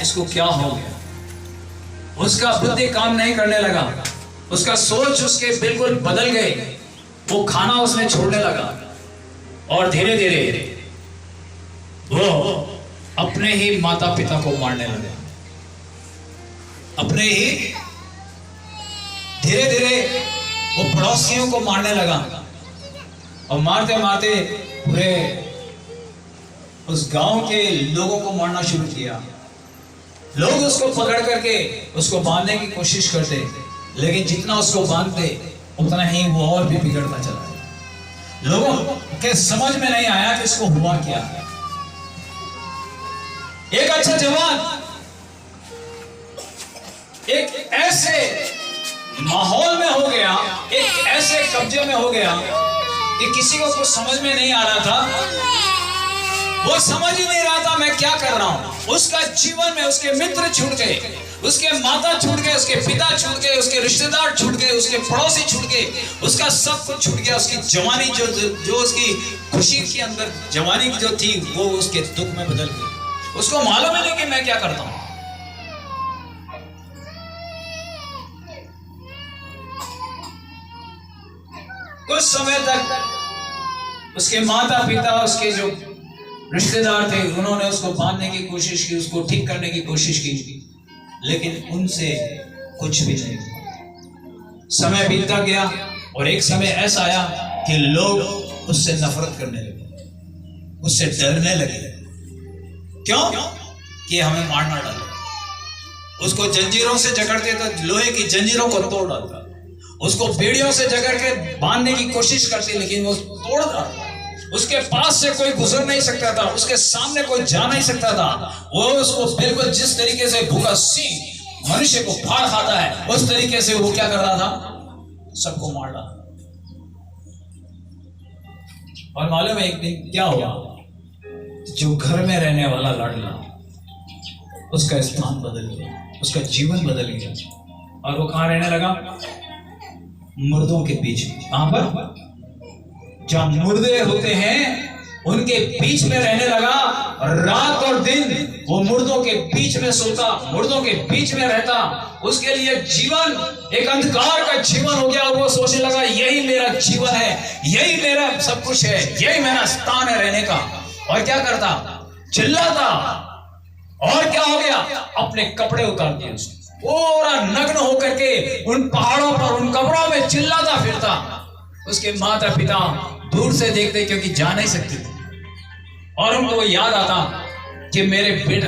इसको क्या हो गया। उसका बुद्धि काम नहीं करने लगा, उसका सोच उसके बिल्कुल बदल गए। वो खाना उसने छोड़ने लगा और धीरे धीरे वो अपने ही माता पिता को मारने लगा। अपने ही धीरे धीरे वो पड़ोसियों को मारने लगा और मारते मारते पूरे उस गांव के लोगों को मारना शुरू किया। लोग उसको पकड़ करके उसको बांधने की कोशिश करते, लेकिन जितना उसको बांधते उतना ही वो और भी बिगड़ता चला गया। लोगों के समझ में नहीं आया कि इसको हुआ क्या। एक अच्छा जवान एक ऐसे माहौल में हो गया, एक ऐसे कब्जे में हो गया कि किसी को कुछ समझ में नहीं आ रहा था। वो समझ ही नहीं रहा था मैं क्या कर रहा हूं। उसका जीवन में उसके मित्र छूट गए, उसके माता छूट गए, उसके पिता छूट गए, उसके रिश्तेदार छूट गए, उसके पड़ोसी छूट गए, उसका सब कुछ छूट गया। उसकी जवानी जो उसकी खुशी के अंदर जवानी की जो थी वो उसके दुख में बदल गई। उसको मालूम ही नहीं कि मैं क्या करता हूं। कुछ समय तक उसके माता पिता, उसके जो रिश्तेदार थे, उन्होंने उसको बांधने की कोशिश की, उसको ठीक करने की कोशिश की, लेकिन उनसे कुछ भी नहीं हुआ। समय बीतता गया और एक समय ऐसा आया कि लोग उससे नफरत करने लगे, उससे डरने लगे। क्यों? कि हमें मारना डाला। उसको जंजीरों से जकड़ते तो लोहे की जंजीरों को तोड़ डालता, उसको बेड़ियों से जकड़ के बांधने की कोशिश करते, लेकिन वो तोड़ डालता। उसके पास से कोई गुजर नहीं सकता था, उसके सामने कोई जा नहीं सकता था। वो उसको बिल्कुल जिस तरीके से भूखा सिंह मनुष्य को फाड़ खाता है, उस तरीके से वो क्या कर रहा था, सबको मार रहा। और मालूम है एक दिन क्या हुआ, जो घर में रहने वाला लाडला, उसका स्थान बदल गया, उसका जीवन बदल गया। और वो कहां रहने लगा? मुर्दों के बीच। कहां पर? जहां मुर्दे होते हैं उनके बीच में रहने लगा। रात और दिन वो मुर्दों के बीच में सोता, मुर्दों के बीच में रहता। उसके लिए जीवन एक अंधकार का जीवन हो गया। वो सोचने लगा यही मेरा जीवन है, यही मेरा सब कुछ है, यही मेरा स्थान है रहने का। और क्या करता? चिल्लाता। और क्या हो गया? अपने कपड़े उतार दिए, पूरा नग्न होकर के उन पहाड़ों पर, उन कब्रों में चिल्लाता फिरता। उसके माता पिता दूर से देखते, क्योंकि जा नहीं सकते थे, और उनको याद आता कि मेरे बेटे